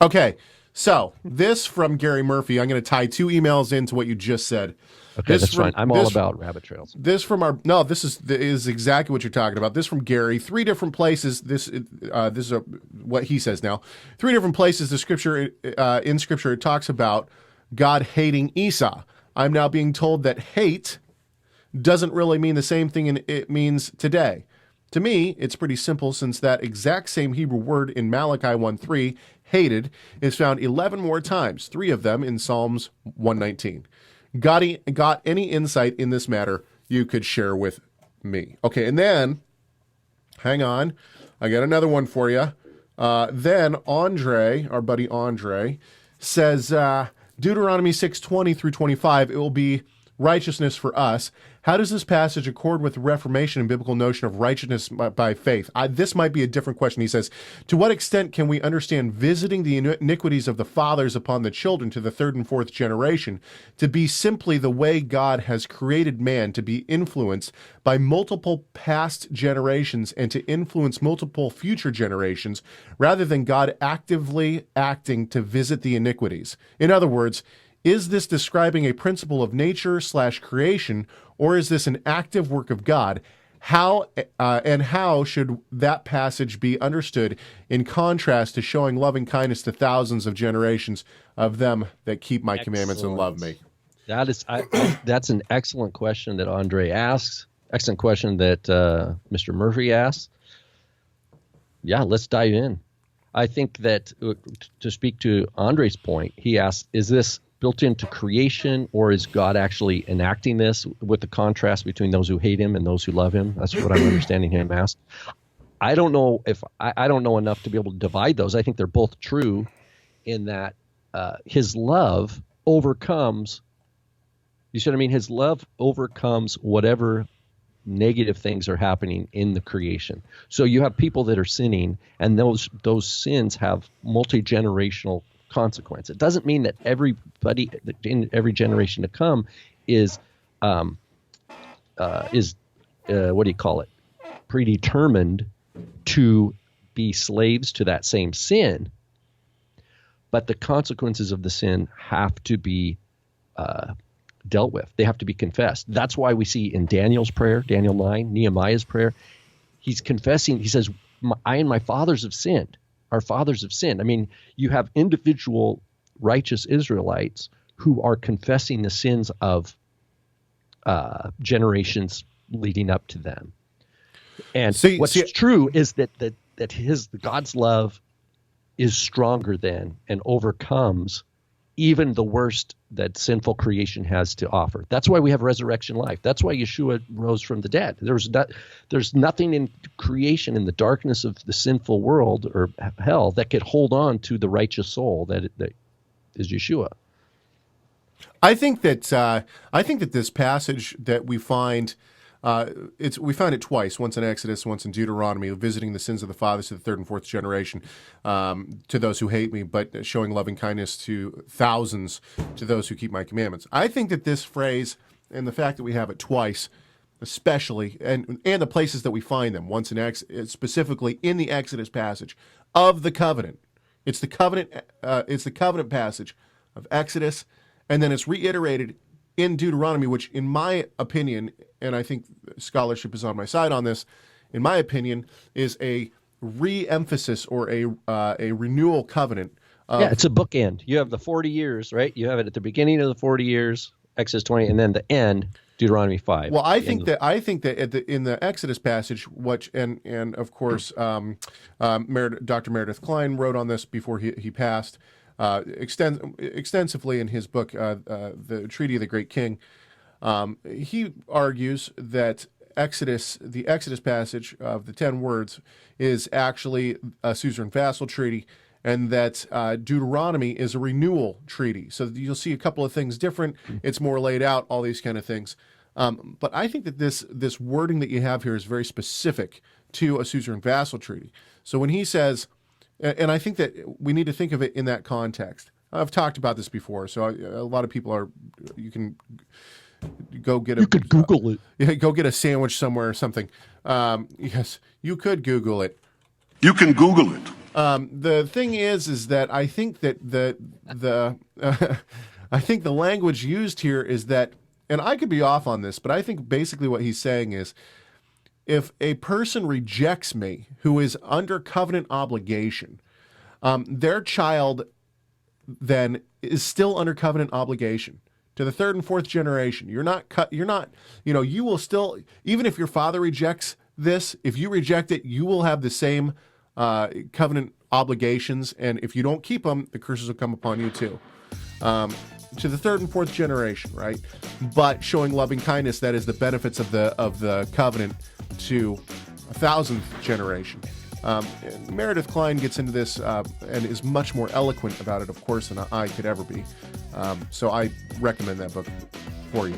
Okay, so this from Gary Murphy. I'm going to tie two emails into what you just said. Okay, This that's from fine. I'm all about rabbit trails. this from our no. This is exactly what you're talking about. This from Gary. Three different places. This is what he says now. Three different places. The scripture in scripture it talks about God hating Esau. I'm now being told that hate doesn't really mean the same thing it means today. To me, it's pretty simple since that exact same Hebrew word in Malachi 1:3, hated, is found 11 more times, three of them in Psalms 119. Got any insight in this matter you could share with me? Okay, and then, hang on, I got another one for you. Then Andre, our buddy Andre, says, Deuteronomy 6:20 through 25, it will be righteousness for us. How does this passage accord with the Reformation and biblical notion of righteousness by faith? This might be a different question. He says, to what extent can we understand visiting the iniquities of the fathers upon the children to the third and fourth generation to be simply the way God has created man to be influenced by multiple past generations and to influence multiple future generations rather than God actively acting to visit the iniquities? In other words, is this describing a principle of nature/creation, or is this an active work of God? How should that passage be understood in contrast to showing loving kindness to thousands of generations of them that keep my commandments and love me? That's an excellent question that Andre asks. Excellent question that Mr. Murphy asks. Yeah, let's dive in. I think that to speak to Andre's point, he asks, is this built into creation, or is God actually enacting this with the contrast between those who hate him and those who love him? That's what I'm understanding him ask. I don't know if I don't know enough to be able to divide those. I think they're both true in that his love overcomes, you see what I mean? His love overcomes whatever negative things are happening in the creation. So you have people that are sinning, and those sins have multi-generational consequence. It doesn't mean that everybody in every generation to come is what do you call it? Predetermined to be slaves to that same sin. But the consequences of the sin have to be dealt with. They have to be confessed. That's why we see in Daniel's prayer, Daniel 9, Nehemiah's prayer, he's confessing. He says, I and my fathers have sinned. Our fathers have sinned. I mean, you have individual righteous Israelites who are confessing the sins of generations leading up to them. And what's true is that God's love is stronger than and overcomes even the worst that sinful creation has to offer. That's why we have resurrection life. That's why Yeshua rose from the dead. There's nothing in creation, in the darkness of the sinful world or hell, that could hold on to the righteous soul that is Yeshua. I think that this passage that we find. We find it twice, once in Exodus, once in Deuteronomy, visiting the sins of the fathers to the third and fourth generation, to those who hate me, but showing loving kindness to thousands, to those who keep my commandments. I think that this phrase, and the fact that we have it twice, especially, and the places that we find them, once in specifically in the Exodus passage of the covenant. It's the covenant passage of Exodus, and then it's reiterated in Deuteronomy, which in my opinion, and I think scholarship is on my side on this, in my opinion, is a re-emphasis or a renewal covenant. It's a bookend. You have the 40 years, right? You have it at the beginning of the 40 years, Exodus 20, and then the end, Deuteronomy 5. Well, I think that in the Exodus passage, which and of course, Dr. Meredith Klein wrote on this before he passed. Extensively in his book, The Treaty of the Great King, he argues that the Exodus passage of the 10 words is actually a suzerain vassal treaty, and that Deuteronomy is a renewal treaty. So you'll see a couple of things different. It's more laid out, all these kind of things. But I think that this wording that you have here is very specific to a suzerain vassal treaty. So when he says, and I think that we need to think of it in that context. I've talked about this before, so a lot of people you can go get You could Google it. Yeah, go get a sandwich somewhere or something. Yes, you could Google it. You can Google it. The thing is that I think that the I think the language used here is that, and I could be off on this, but I think basically what he's saying is, if a person rejects me who is under covenant obligation, their child then is still under covenant obligation to the third and fourth generation. You're not, you will still, even if your father rejects this, if you reject it, you will have the same covenant obligations, and if you don't keep them, the curses will come upon you too. To the third and fourth generation, right? But showing loving kindness, that is the benefits of the covenant to 1,000th generation. And Meredith Klein gets into this and is much more eloquent about it, of course, than I could ever be. So I recommend that book for you.